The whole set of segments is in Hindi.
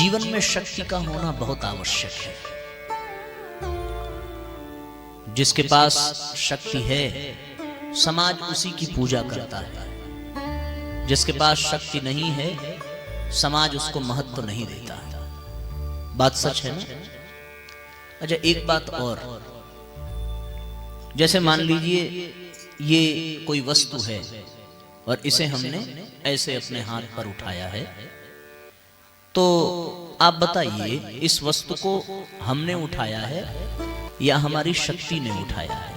जीवन में शक्ति का होना बहुत आवश्यक है। जिसके पास शक्ति है समाज उसी की पूजा करता है, जिसके पास शक्ति नहीं है समाज उसको महत्व नहीं देता। बात सच है ना? अच्छा, एक बात और, जैसे मान लीजिए ये कोई वस्तु है और इसे हमने ऐसे अपने हाथ पर उठाया है, तो आप बताइए इस वस्तु को हमने उठाया है या हमारी शक्ति ने उठाया है?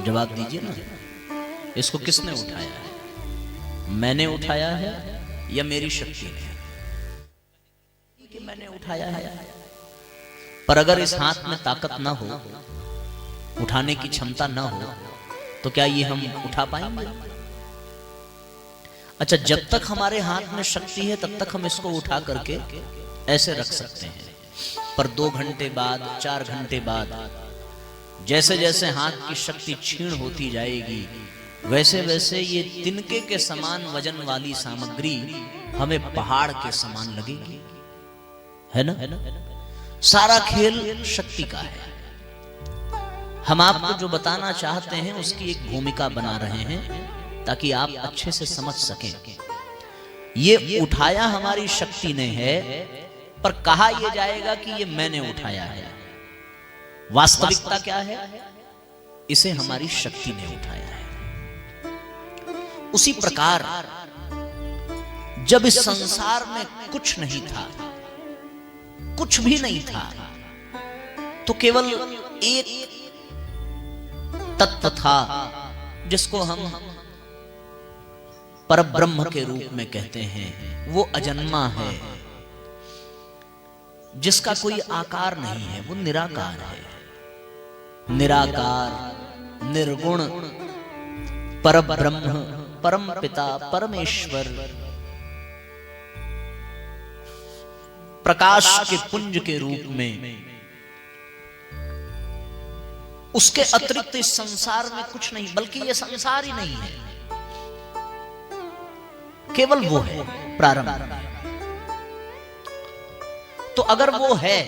जवाब दीजिए ना। इसको किसने उठाया है? मैंने उठाया है या मेरी शक्ति ने? कि मैंने उठाया है। पर अगर इस हाथ में ताकत ना हो, उठाने की क्षमता ना हो, तो क्या ये हम उठा पाएंगे? अच्छा, जब तक हमारे हाथ में शक्ति है तब तक हम इसको उठा करके ऐसे रख सकते हैं, पर 2 घंटे बाद, 4 घंटे बाद जैसे जैसे हाथ की शक्ति क्षीण होती जाएगी, वैसे वैसे ये तिनके के समान वजन वाली सामग्री हमें पहाड़ के समान लगेगी। है ना? सारा खेल शक्ति का है। हम आपको जो बताना चाहते हैं उसकी एक भूमिका बना रहे हैं ताकि आप अच्छे से समझ सकें। ये उठाया हमारी शक्ति ने है, पर कहा यह जाएगा कि ये मैंने उठाया है। वास्तविकता क्या है? इसे हमारी शक्ति ने उठाया है। उसी प्रकार जब इस संसार में कुछ नहीं था, कुछ भी नहीं था, तो केवल एक तत्व था जिसको हम परब्रह्म के रूप में कहते हैं। वो अजन्मा है, जिसका कोई आकार नहीं है, वो निराकार है। निराकार, निर्गुण, परब्रह्म, परम पिता, परमेश्वर, प्रकाश के पुंज के रूप में, उसके अतिरिक्त इस संसार में कुछ नहीं, बल्कि यह संसार ही नहीं है, केवल वो है प्रारंभ। तो अगर वो है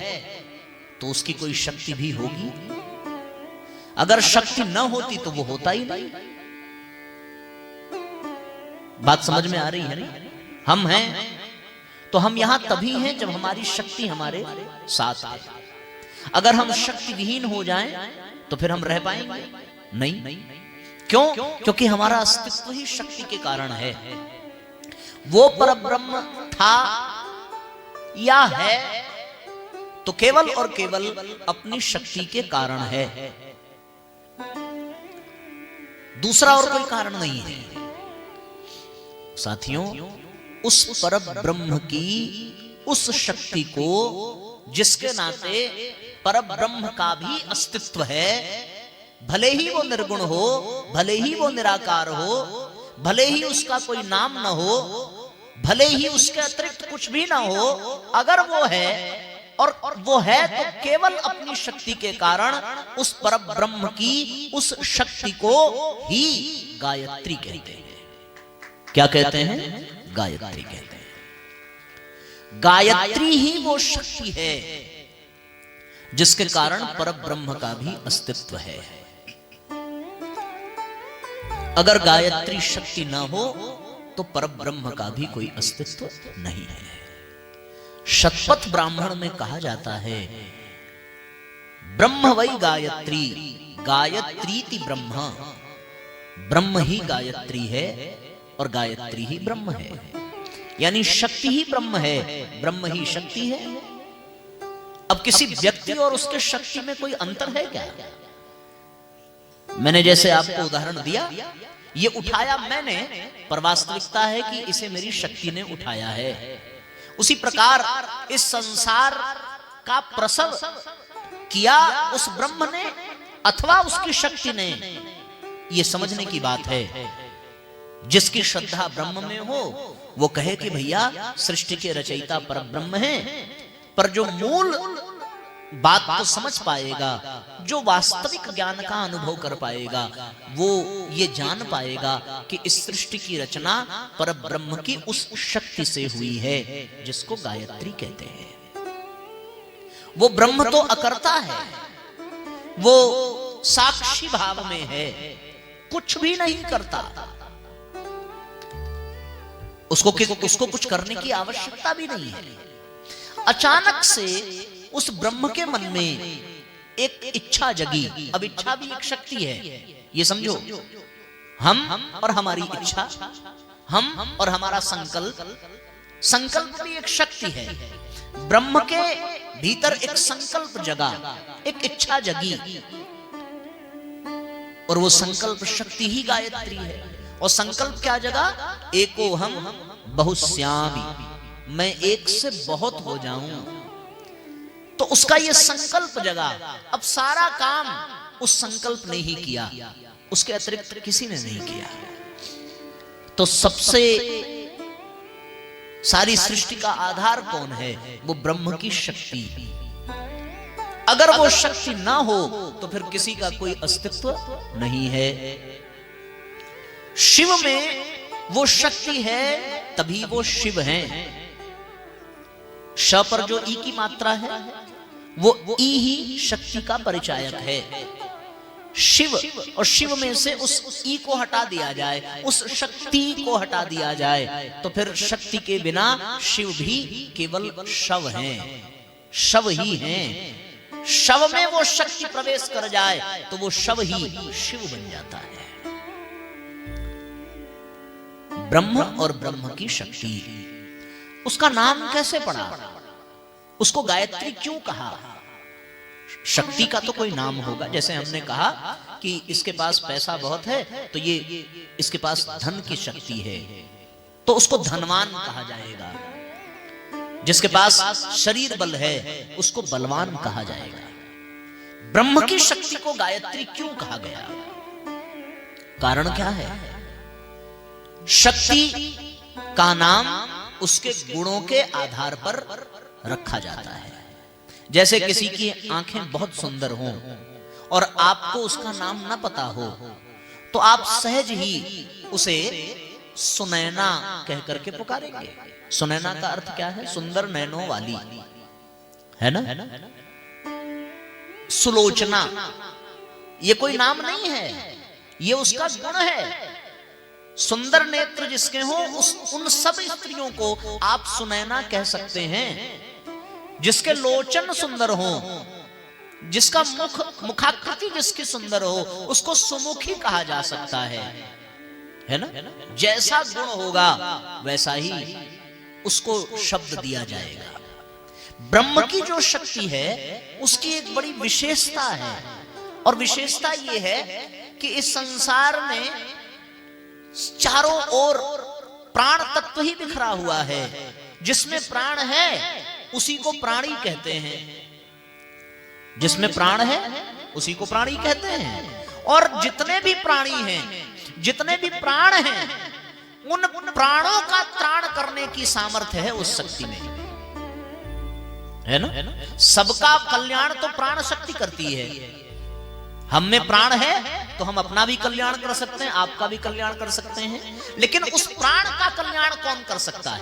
तो उसकी कोई शक्ति भी होगी। अगर शक्ति न होती तो वो होता ही नहीं। बात समझ में आ रही है ना? हम हैं तो हम यहां तभी हैं जब हमारी शक्ति हमारे साथ है। अगर हम शक्ति विहीन हो जाएं तो फिर हम रह पाएंगे नहीं। क्यों? क्योंकि हमारा अस्तित्व ही शक्ति के कारण है। वो परब्रह्म था या है तो केवल और केवल अपनी शक्ति के कारण है, दूसरा और कोई कारण नहीं है। साथियों, उस परब्रह्म की उस शक्ति को, जिसके नाते परब्रह्म का भी अस्तित्व है, भले ही वो निर्गुण हो, भले ही वो निराकार हो, भले ही उसका कोई नाम ना हो, भले ही उसके अतिरिक्त कुछ भी ना हो, अगर वो है और वो है तो केवल अपनी शक्ति के कारण उस परब्रह्म की उस शक्ति को ही गायत्री कहते हैं। क्या कहते हैं? गायत्री कहते हैं। गायत्री ही वो शक्ति है जिसके कारण परब्रह्म का भी अस्तित्व है। अगर गायत्री शक्ति ना हो तो परब्रह्म का भी कोई अस्तित्व नहीं है। शतपथ ब्राह्मण में कहा जाता है, ब्रह्म वै गायत्री, गायत्रीति ब्रह्म। ब्रह्म ही गायत्री है और गायत्री ही ब्रह्म है। यानी शक्ति ही ब्रह्म है, ब्रह्म ही शक्ति है। अब किसी व्यक्ति और उसके शक्ति में कोई अंतर है क्या? मैंने जैसे आपको उदाहरण दिया, ये उठाया मैंने, पर वास्तविकता है कि इसे मेरी शक्ति ने उठाया है। उसी प्रकार इस संसार का प्रसव किया उस ब्रह्म ने अथवा उसकी शक्ति ने, ये समझने की बात है। जिसकी श्रद्धा ब्रह्म में हो वो कहे कि भैया सृष्टि के रचयिता परब्रह्म हैं, पर जो मूल बात को समझ पाएगा, जो वास्तविक ज्ञान का अनुभव कर पाएगा वो ये जान पाएगा कि इस सृष्टि की रचना पर ब्रह्म की उस शक्ति से हुई है जिसको गायत्री कहते हैं। वो ब्रह्म तो अकर्ता है, वो साक्षी भाव में है, कुछ भी नहीं करता, उसको कुछ करने की आवश्यकता भी नहीं है। अचानक से उस ब्रह्म के मन में एक इच्छा जगी। अब इच्छा भी एक शक्ति है, ये समझो। हम और हमारी इच्छा, हम और हमारा संकल्प भी एक शक्ति है। ब्रह्म के भीतर एक संकल्प जगा, एक इच्छा जगी, और वो संकल्प शक्ति ही गायत्री है। और संकल्प क्या जगा? एको हम बहुश्यामी, मैं एक से बहुत हो जाऊं। तो उसका ये संकल्प जगा। अब सारा काम उस संकल्प ने ही किया, उसके अतिरिक्त किसी ने नहीं किया। तो सबसे सारी सृष्टि का आधार कौन है? वो ब्रह्म की शक्ति। अगर वो शक्ति ना हो तो फिर किसी का कोई अस्तित्व नहीं है। शिव में वो शक्ति है तभी वो शिव हैं। श पर जो ई की मात्रा है वो ई ही शक्ति का परिचायक है। शिव, और शिव में से उस ई को हटा दिया जाए, उस शक्ति को हटा दिया जाए, तो फिर शक्ति के बिना शिव भी केवल शव हैं, शव ही हैं। शव में वो शक्ति प्रवेश कर जाए तो वो शव ही शिव बन जाता है। ब्रह्म और ब्रह्म की शक्ति, उसका नाम कैसे पड़ा? उसको गायत्री क्यों कहा? शक्ति का तो कोई नाम होगा। जैसे हमने कहा कि इसके पास पैसा बहुत है तो ये इसके पास धन की शक्ति है, तो उसको धनवान कहा जाएगा। जिसके पास शरीर बल है उसको बलवान कहा जाएगा। ब्रह्म की शक्ति को गायत्री क्यों कहा गया? कारण क्या है? शक्ति का नाम उसके गुणों के आधार पर रखा जाता है। जैसे किसी की आंखें बहुत सुंदर हों और आपको उसका नाम ना पता हो तो आप सहज ही उसे सुनैना कह करके पुकारेंगे। सुनैना का अर्थ क्या है? सुंदर नैनों वाली, है ना? सुलोचना, ये कोई नाम नहीं है, ये उसका गुण है। सुंदर नेत्र जिसके हो उन सब स्त्रियों को आप सुनैना कह सकते हैं। जिसके लोचन सुंदर हो, जिसका मुखाकृति जिसकी सुंदर हो, उसको सुमुखी कहा जा सकता है ना? जैसा गुण होगा वैसा ही उसको शब्द दिया जाएगा। ब्रह्म की जो शक्ति है उसकी एक बड़ी विशेषता है, और विशेषता ये है कि इस संसार में चारों ओर प्राण तत्व ही बिखरा हुआ है। जिसमें प्राण है उसी को प्राणी कहते हैं, जिसमें प्राण है उसी को प्राणी कहते हैं। और जितने भी प्राणी हैं, जितने भी प्राण हैं, उन प्राणों का त्राण करने की सामर्थ्य है उस शक्ति में, है ना? सबका कल्याण तो प्राण शक्ति करती है। हम में प्राण है तो हम अपना भी कल्याण कर सकते हैं, आपका भी कल्याण कर सकते हैं। लेकिन उस प्राण का कल्याण कौन कर सकता है?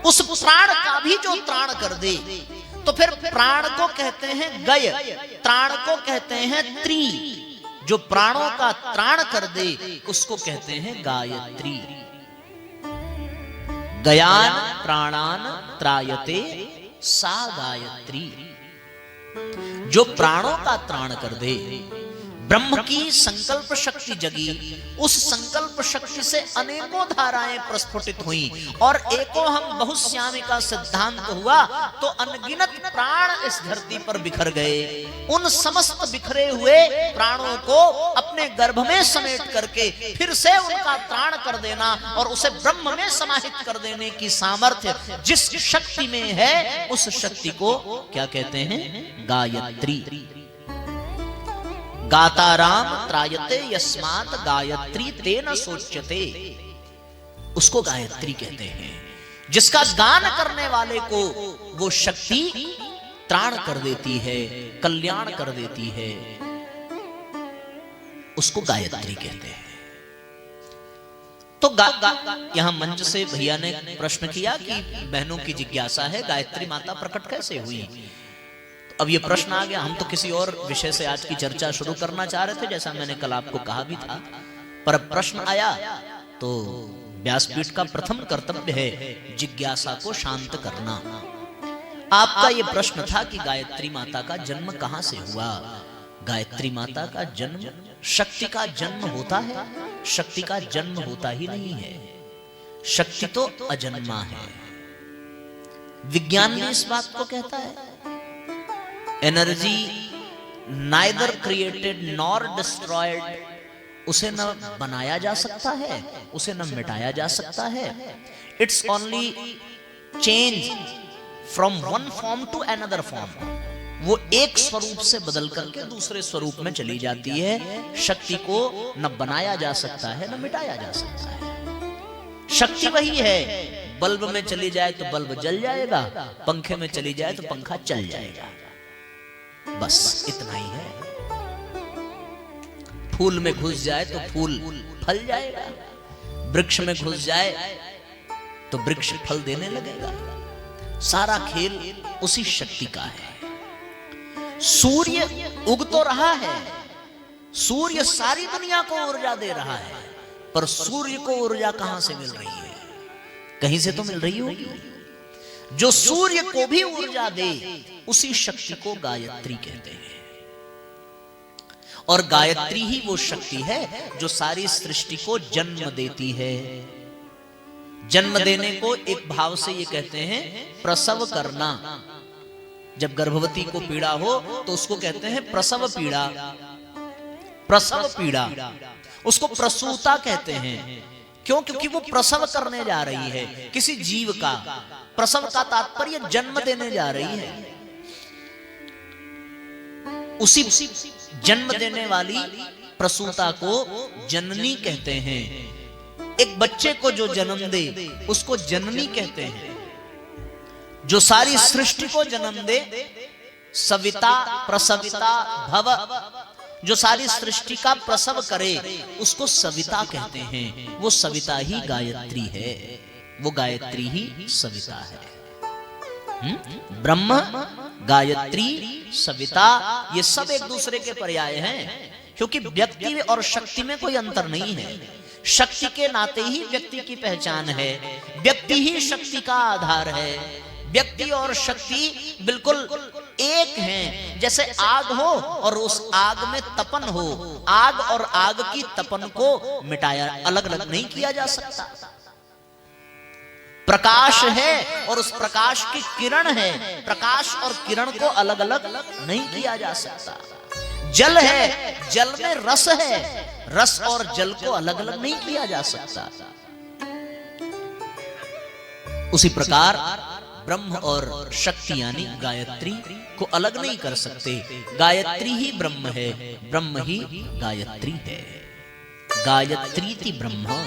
उस प्राण का भी जो त्राण कर दे। तो फिर प्राण को कहते हैं गय, त्राण को कहते हैं त्री। जो प्राणों का त्राण कर दे उसको कहते हैं गायत्री। गयान प्राणान त्रायते सा गायत्री। जो प्राणों का त्राण कर दे। ब्रह्म की संकल्प शक्ति जगी, उस संकल्प शक्ति से अनेकों धाराएं प्रस्फुटित हुई और एको हम बहुश्यामी का सिद्धांत हुआ। तो अनगिनत प्राण इस धरती पर बिखर गए। उन समस्त बिखरे हुए प्राणों को अपने गर्भ में समेट करके फिर से उनका त्राण कर देना और उसे ब्रह्म में समाहित कर देने की सामर्थ्य जिस शक्ति में है, उस शक्ति को क्या कहते हैं? गायत्री। गाताराम त्रायते यस्मात् गायत्री तेन सोच्यते। उसको गायत्री कहते हैं। जिसका गान करने वाले को वो शक्ति त्राण कर देती है, कल्याण कर देती है, उसको गायत्री कहते हैं। तो यहां मंच से भैया ने प्रश्न किया कि बहनों की जिज्ञासा है गायत्री माता प्रकट कैसे हुई। तो अब ये प्रश्न आ गया। हम तो किसी और विषय से आज की चर्चा शुरू करना चाह रहे थे, जैसा मैंने कल आपको कहा भी था, पर अब प्रश्न आया तो व्यासपीठ का प्रथम कर्तव्य है जिज्ञासा को शांत करना। आपका ये प्रश्न था कि गायत्री माता का जन्म कहां से हुआ। गायत्री माता का जन्म, शक्ति का जन्म होता है, शक्ति का जन्म होता ही नहीं है। शक्ति तो अजन्मा है। विज्ञान भी इस बात को कहता है, energy neither created nor destroyed, उसे न बनाया जा सकता है, उसे न मिटाया जा सकता है। It's only change from one form to another form. वो एक स्वरूप से बदल करके दूसरे स्वरूप में चली जाती है। शक्ति को न बनाया जा सकता है न मिटाया जा सकता है। शक्ति वही है, बल्ब में चली जाए तो बल्ब जल जाएगा, पंखे में चली जाए तो पंखा चल जाएगा, बस इतना ही है। फूल में घुस जाए तो फूल फल जाएगा, वृक्ष में घुस जाए तो वृक्ष फल देने लगेगा। सारा खेल उसी शक्ति का है। सूर्य उग तो रहा है, सूर्य सारी दुनिया को ऊर्जा दे रहा है, पर सूर्य को ऊर्जा कहां से मिल रही है? कहीं से तो मिल रही होगी। जो सूर्य को भी ऊर्जा दे उसी शक्ति को गायत्री कहते हैं। और गायत्री ही वो शक्ति है जो सारी सृष्टि को जन्म देती है। जन्म देने को एक भाव से ये कहते हैं प्रसव करना। जब गर्भवती को पीड़ा हो तो उसको कहते हैं प्रसव पीड़ा। प्रसव पीड़ा, उसको प्रसूता कहते हैं। क्यों? क्योंकि वो प्रसव करने जा रही है किसी जीव का। प्रसव का तात्पर्य जन्म देने जा रही है। उसी जन्म देने वाली प्रसूता को जननी कहते हैं। एक बच्चे को जो जन्म दे उसको जननी कहते हैं। जो सारी सृष्टि को जन्म दे, सविता प्रसविता भव, जो सारी सृष्टि का प्रसव करे उसको सविता कहते हैं। वो सविता ही गायत्री है, वो गायत्री ही सविता है। ब्रह्म, गायत्री, सविता, ये सब एक दूसरे के पर्याय हैं, क्योंकि व्यक्ति और शक्ति में कोई अंतर नहीं है। शक्ति के नाते ही व्यक्ति की पहचान है, व्यक्ति ही शक्ति का आधार है। व्यक्ति और शक्ति बिल्कुल एक हैं। जैसे आग हो और उस आग में तपन हो, आग और आग की तपन को मिटाया, अलग अलग नहीं किया जा सकता। प्रकाश है और उस प्रकाश की किरण है, प्रकाश और किरण को अलग अलग नहीं किया जा सकता। जल है, जल में रस है, रस और जल को अलग अलग नहीं किया जा सकता। उसी प्रकार ब्रह्म और शक्ति यानी गायत्री को अलग नहीं कर सकते। गायत्री ही ब्रह्म है, ब्रह्म ही गायत्री है। गायत्रीति ब्रह्म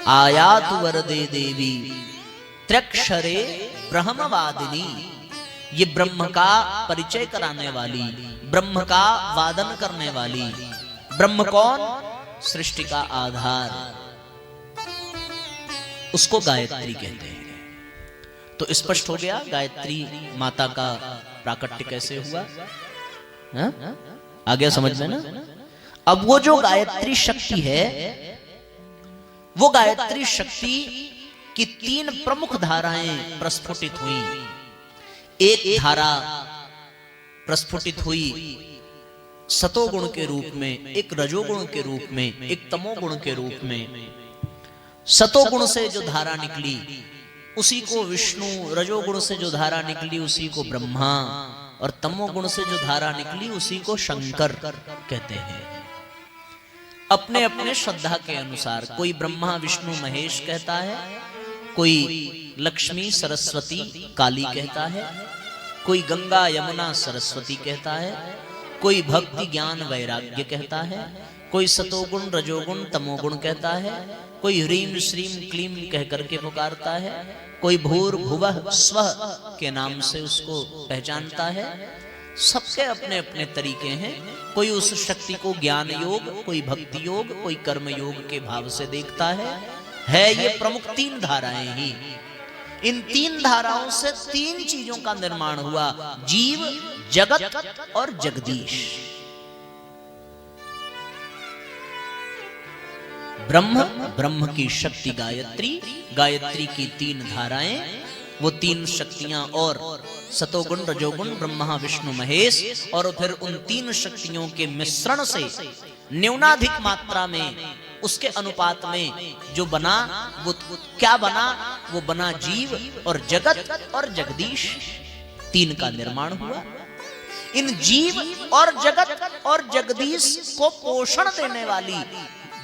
आयातु वरदे देवी त्र्यक्षरे ब्रह्मवादिनी। ये ब्रह्म का परिचय कराने वाली, ब्रह्म का वादन करने वाली। ब्रह्म कौन? सृष्टि का आधार, उसको गायत्री कहते हैं। तो स्पष्ट हो गया गायत्री माता का प्राकट्य कैसे हुआ। आ गया समझ में ना? अब वो जो गायत्री शक्ति है, वो गायत्री शक्ति की तीन प्रमुख धाराएं प्रस्फुटित हुई। एक धारा प्रस्फुटित हुई सतोगुण के रूप में, एक रजोगुण के रूप में, एक तमोगुण के रूप में। सतोगुण से जो धारा निकली उसी को विष्णु, रजोगुण से जो धारा निकली उसी को ब्रह्मा, और तमोगुण से जो धारा निकली उसी को शंकर कहते हैं। अपने अपने श्रद्धा के अनुसार कोई ब्रह्मा विष्णु महेश कहता है, कोई लक्ष्मी सरस्वती काली कहता है, कोई गंगा यमुना सरस्वती कहता है, कोई भक्ति ज्ञान वैराग्य कहता है, कोई सतोगुण रजोगुण तमोगुण कहता है, कोई ह्रीम श्रीम क्लीम कह करके पुकारता है, कोई भूर भुवः स्वः के नाम से उसको पहचानता है। सबके अपने अपने तरीके हैं। कोई उस शक्ति को ज्ञान योग, कोई भक्ति योग, कोई कर्म योग के भाव से देखता है ये प्रमुख तीन धाराएं ही। इन तीन धाराओं से तीन चीजों का निर्माण हुआ, जीव, जगत और जगदीश। ब्रह्म, ब्रह्म की शक्ति गायत्री, गायत्री की तीन धाराएं, वो तीन शक्तियां और सतोगुण रजोगुण ब्रह्मा विष्णु महेश, और फिर उन तीन शक्तियों के मिश्रण से न्यूनाधिक मात्रा में, उसके अनुपात में जो बना वो क्या बना? वो बना जीव और जगत और जगदीश। तीन का निर्माण हुआ। इन जीव और जगत और जगदीश को पोषण देने वाली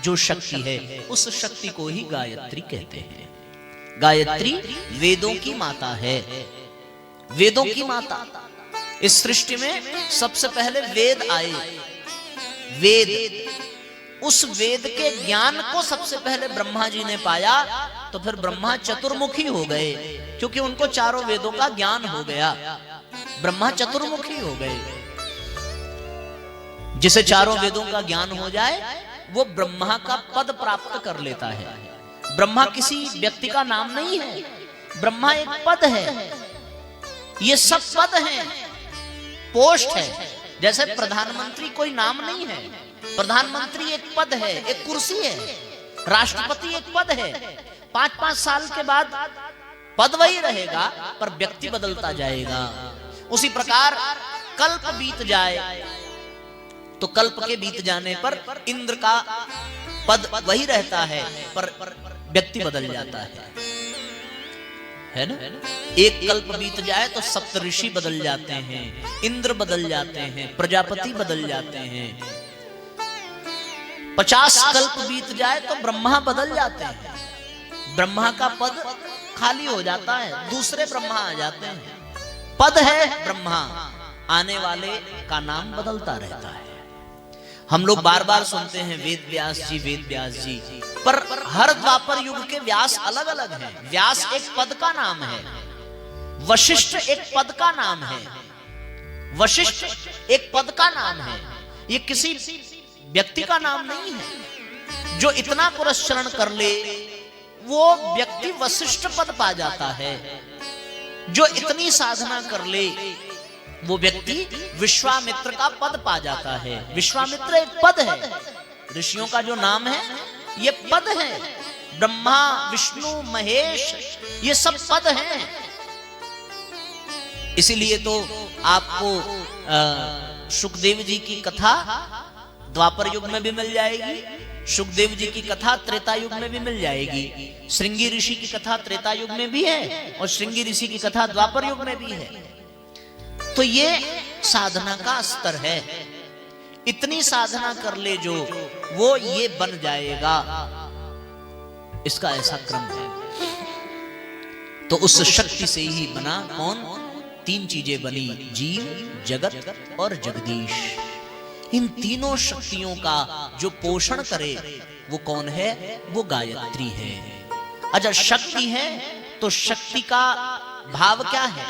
जो शक्ति है, उस शक्ति को ही गायत्री कहते हैं। गायत्री वेदों की माता है, वेदों की माता। इस सृष्टि में सबसे पहले वेद आए। वेद, उस वेद के ज्ञान को सबसे पहले ब्रह्मा जी ने पाया, तो फिर ब्रह्मा चतुर्मुखी हो गए, क्योंकि उनको चारों वेदों का ज्ञान हो गया। ब्रह्मा चतुर्मुखी हो गए। जिसे चारों वेदों का ज्ञान हो जाए वो ब्रह्मा का पद प्राप्त कर लेता है। ब्रह्मा किसी व्यक्ति का नाम नहीं है, ब्रह्मा एक पद है। ये सब पद हैं, पोस्ट है। जैसे प्रधानमंत्री कोई नाम नहीं है, प्रधानमंत्री एक पद है, एक कुर्सी है। राष्ट्रपति एक पद है। 5-5 साल के बाद पद वही रहेगा, पर व्यक्ति बदलता जाएगा। उसी प्रकार कल्प बीत जाए तो कल्प के बीत जाने पर इंद्र का पद वही रहता है, पर व्यक्ति बदल जाता है ना? एक कल्प बीत जाए तो सप्तऋषि बदल जाते हैं, इंद्र बदल जाते हैं, प्रजापति बदल जाते हैं। 50 कल्प बीत जाए तो ब्रह्मा बदल जाते हैं। ब्रह्मा का पद खाली हो जाता है, दूसरे ब्रह्मा आ जाते हैं। पद है ब्रह्मा, आने वाले का नाम बदलता रहता है। हम लोग बार बार सुनते हैं वेद व्यास जी, वेद व्यास जी, पर हर द्वापर युग के व्यास अलग अलग हैं। व्यास एक पद का नाम है, वशिष्ठ एक पद का नाम है, वशिष्ठ एक पद का नाम है। ये किसी व्यक्ति का नाम नहीं है। जो इतना पुरस्चरण कर ले वो व्यक्ति वशिष्ठ पद पा जाता है। जो इतनी साधना कर ले वो व्यक्ति विश्वामित्र का पद पा जाता है। विश्वामित्र एक पद है, ऋषियों का जो नाम है ये पद है। ब्रह्मा विष्णु महेश ये सब पद हैं। इसीलिए तो आपको सुखदेव जी की कथा द्वापर युग में भी मिल जाएगी, सुखदेव जी की कथा त्रेता युग में भी मिल जाएगी, श्रृंगी ऋषि की कथा त्रेता युग में भी है और श्रृंगी ऋषि की कथा द्वापर युग में भी है। तो ये साधना का स्तर है। इतनी साधना कर ले जो, वो ये बन जाएगा, इसका ऐसा क्रम है। तो उस शक्ति से ही बना कौन? तीन चीजें बनी, जीव, जगत और जगदीश। इन तीनों शक्तियों का जो पोषण करे वो कौन है? वो गायत्री है। अच्छा, शक्ति है तो शक्ति का भाव क्या है?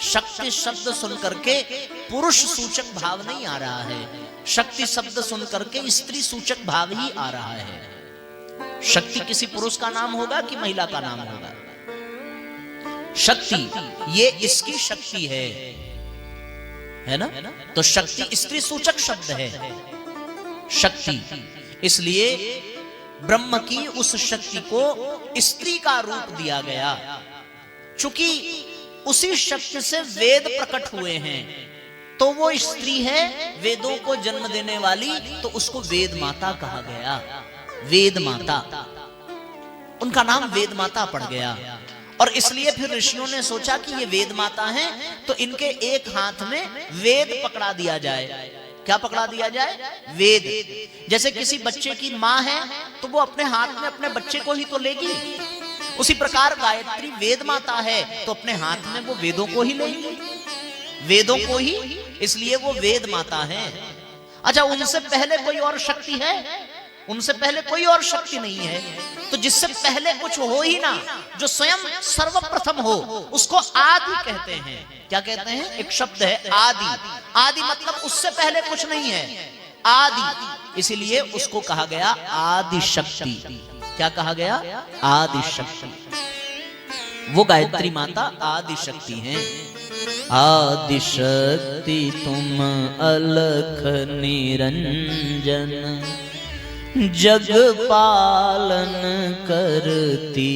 शक्ति शब्द सुन करके पुरुष सूचक भाव नहीं आ रहा है, शक्ति शब्द सुन करके स्त्री सूचक भाव ही आ रहा है। शक्ति किसी पुरुष का नाम होगा कि महिला का नाम होगा? शक्ति ये इसकी शक्ति है ना? तो शक्ति स्त्री सूचक शब्द है, शक्ति। इसलिए ब्रह्म की उस शक्ति को स्त्री का रूप दिया गया। चूंकि उसी शक्ति से वेद प्रकट हुए हैं तो वो स्त्री है, वेदों को जन्म देने वाली, तो उसको वेद माता कहा गया। वेद माता, उनका नाम वेद माता पड़ गया। और इसलिए फिर ऋषियों ने सोचा कि ये वेद माता हैं तो इनके एक हाथ में वेद पकड़ा दिया जाए। क्या पकड़ा दिया जाए? वेद। जैसे किसी बच्चे की माँ है तो वो अपने हाथ में अपने बच्चे को ही तो लेगी, उसी प्रकार गायत्री वेद माता है तो अपने हाथ में वो वेदों को ही लेगी, वेदों को ही, इसलिए वो वेद माता है। अच्छा, उनसे पहले कोई और शक्ति है? उनसे पहले कोई और शक्ति नहीं है। तो जिससे पहले कुछ हो ही ना, जो स्वयं सर्वप्रथम हो, उसको आदि कहते हैं। क्या कहते हैं? एक शब्द है आदि। आदि मतलब उससे पहले कुछ नहीं है, आदि। इसीलिए उसको कहा गया आदि शक्ति। क्या कहा गया? आदि शक्ति। वो गायत्री माता आदि शक्ति हैं। आदि शक्ति तुम अलख निरंजन, जग पालन करती।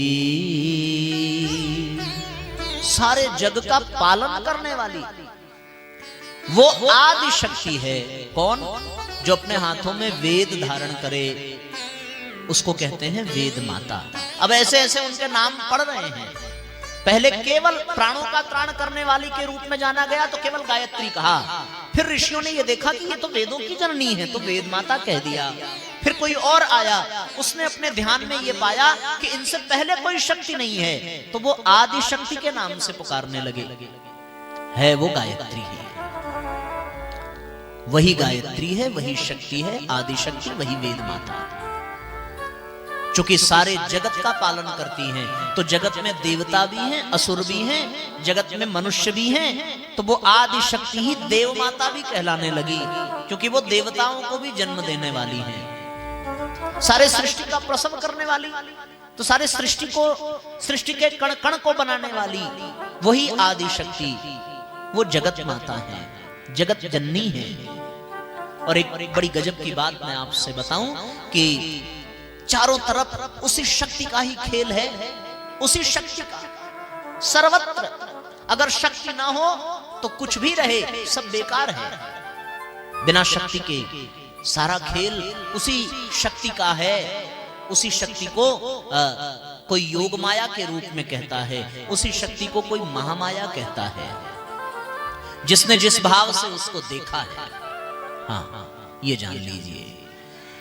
सारे जग का पालन करने वाली वो आदि शक्ति है। कौन? जो अपने हाथों में वेद धारण करे, उसको कहते हैं वेद माता। अब ऐसे ऐसे उनके नाम पढ़ रहे हैं। पहले केवल प्राणों का त्राण करने वाली के रूप में जाना गया, तो केवल गायत्री कहा। फिर ऋषियों ने ये देखा कि ये तो वेदों की जननी है, तो वेद माता कह दिया। फिर कोई और आया, उसने अपने ध्यान में ये पाया कि इनसे पहले कोई शक्ति नहीं है, तो वो आदि शक्ति के नाम से पुकारने लगे। है वो गायत्री है, वही गायत्री है, वही शक्ति है, आदि शक्ति, वही वेद माता। चूंकि सारे जगत का पालन करती हैं, तो जगत में देवता भी हैं, असुर भी हैं, जगत में मनुष्य भी हैं, तो वो आदि शक्ति ही देव माता भी कहलाने लगी, क्योंकि वो देवताओं को भी जन्म देने वाली हैं। सारे सृष्टि का प्रसव करने वाली, तो सारे सृष्टि के कण कण को बनाने वाली वही आदि शक्ति, वो जगत माता है, जगत जननी है। और एक बड़ी गजब की बात मैं आपसे बताऊं कि चारों तरफ उसी शक्ति का ही खेल है, उसी शक्ति का सर्वत्र। अगर शक्ति ना हो तो कुछ भी रहे, सब बेकार है। बिना शक्ति के सारा खेल उसी शक्ति का है। उसी शक्ति को कोई योग माया के रूप में कहता है, उसी शक्ति को कोई महामाया कहता है, जिसने जिस भाव से उसको देखा है। हाँ, ये जान लीजिए।